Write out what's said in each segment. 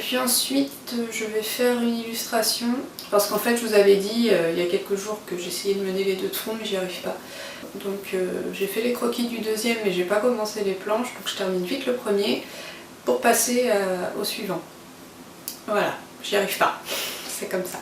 puis ensuite je vais faire une illustration parce qu'en fait je vous avais dit il y a quelques jours que j'essayais de mener les deux de front mais j'y arrive pas. Donc j'ai fait les croquis du deuxième mais j'ai pas commencé les planches, donc je termine vite le premier pour passer au suivant. Voilà, j'y arrive pas, c'est comme ça.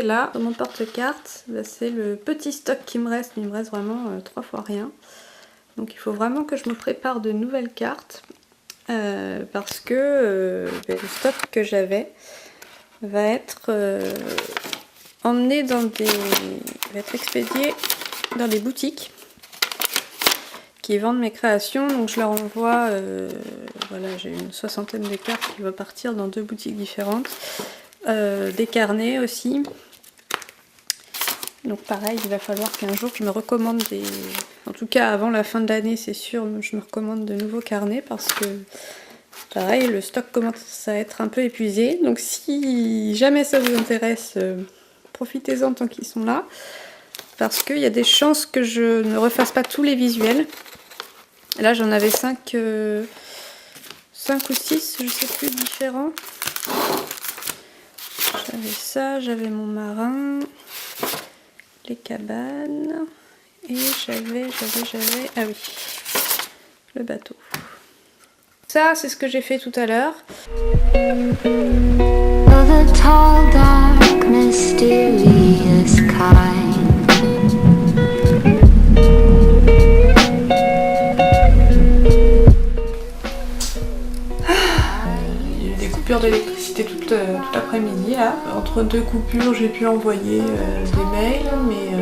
Là, dans mon porte-carte, c'est le petit stock qui me reste, il me reste vraiment 3 fois rien. Donc il faut vraiment que je me prépare de nouvelles cartes parce que le stock que j'avais va être emmené dans des... va être expédié dans des boutiques qui vendent mes créations. Donc je leur envoie, voilà, j'ai une 60aine de cartes qui vont partir dans 2 boutiques différentes. Des carnets aussi. Donc pareil, il va falloir qu'un jour je me recommande des... En tout cas avant la fin de l'année c'est sûr, je me recommande de nouveaux carnets parce que pareil, le stock commence à être un peu épuisé. Donc si jamais ça vous intéresse, profitez-en tant qu'ils sont là. Parce qu'il y a des chances que je ne refasse pas tous les visuels. Là j'en avais 5 ou 6, je sais plus, différents. J'avais ça, j'avais mon marin, les cabanes, et j'avais, ah oui, le bateau. Ça, c'est ce que j'ai fait tout à l'heure. D'électricité toute l'après-midi là. Entre 2 coupures j'ai pu envoyer des mails mais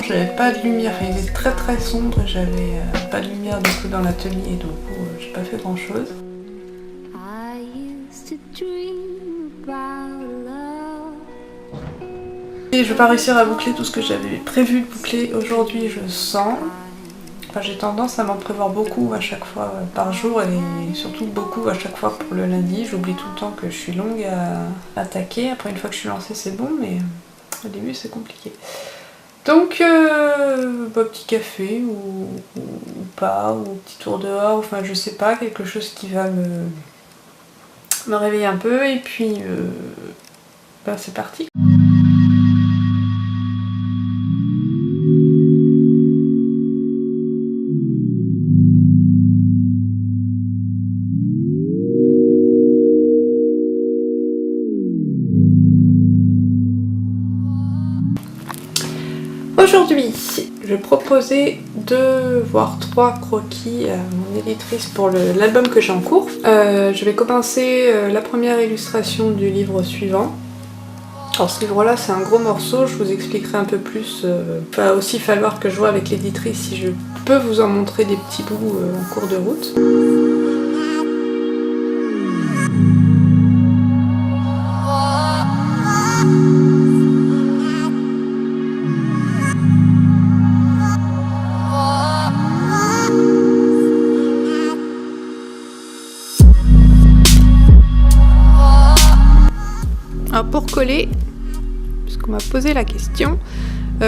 j'avais pas de lumière, enfin, il était très sombre et j'avais pas de lumière du coup dans l'atelier, donc j'ai pas fait grand chose. Et je vais pas réussir à boucler tout ce que j'avais prévu de boucler aujourd'hui, je sens. Enfin, j'ai tendance à m'en prévoir beaucoup à chaque fois par jour et surtout beaucoup à chaque fois pour le lundi. J'oublie tout le temps que je suis longue à attaquer. Après une fois que je suis lancée c'est bon mais au début c'est compliqué. Donc petit café ou pas, ou petit tour dehors, enfin je sais pas, quelque chose qui va me réveiller un peu et puis c'est parti. Aujourd'hui, je proposais 2 voire 3 croquis à mon éditrice pour l'album que j'ai en cours. Je vais commencer la première illustration du livre suivant. Alors ce livre-là, c'est un gros morceau, je vous expliquerai un peu plus. Il va aussi falloir que je vois avec l'éditrice si je peux vous en montrer des petits bouts en cours de route. Alors pour coller, parce qu'on m'a posé la question,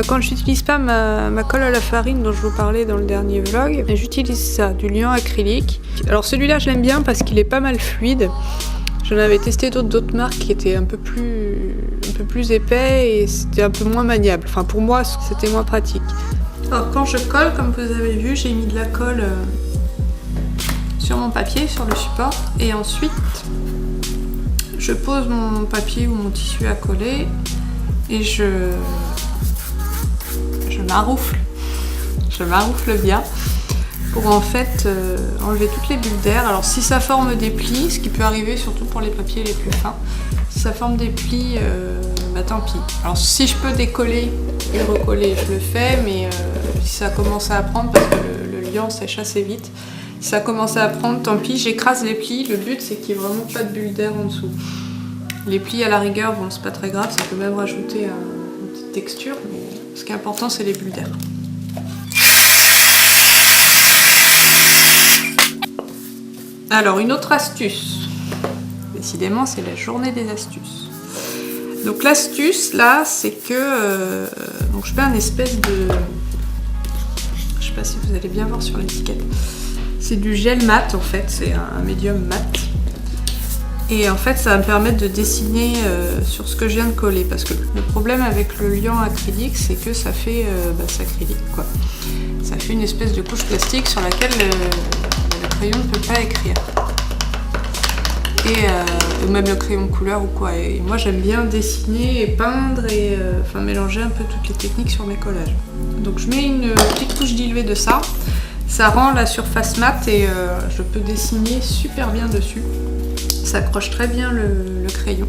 quand je n'utilise pas ma colle à la farine dont je vous parlais dans le dernier vlog, j'utilise ça, du liant acrylique. Alors celui-là je l'aime bien parce qu'il est pas mal fluide. J'en avais testé d'autres marques qui étaient un peu plus épais et c'était un peu moins maniable. Enfin pour moi c'était moins pratique. Alors quand je colle, comme vous avez vu, j'ai mis de la colle sur mon papier, sur le support, et ensuite je pose mon papier ou mon tissu à coller et je maroufle. Je maroufle bien pour en fait enlever toutes les bulles d'air. Alors si ça forme des plis, ce qui peut arriver surtout pour les papiers les plus fins, si ça forme des plis, bah tant pis. Alors si je peux décoller et recoller, je le fais, mais si ça commence à prendre, parce que le liant sèche assez vite, si ça commence à prendre, tant pis, j'écrase les plis. Le but c'est qu'il n'y ait vraiment pas de bulle d'air en dessous. Les plis à la rigueur, bon c'est pas très grave, ça peut même rajouter une petite texture, mais ce qui est important c'est les bulles d'air. Alors une autre astuce, décidément c'est la journée des astuces. Donc l'astuce là c'est que donc je fais un espèce de, je sais pas si vous allez bien voir sur l'étiquette, c'est du gel mat en fait, c'est un médium mat. Et en fait ça va me permettre de dessiner sur ce que je viens de coller, parce que le problème avec le liant acrylique c'est que ça fait c'est acrylique quoi. Ça fait une espèce de couche plastique sur laquelle le crayon ne peut pas écrire. Et même le crayon couleur ou quoi. Et moi j'aime bien dessiner et peindre et enfin mélanger un peu toutes les techniques sur mes collages. Donc je mets une petite couche diluée de ça. Ça rend la surface mate et je peux dessiner super bien dessus. Ça accroche très bien le crayon.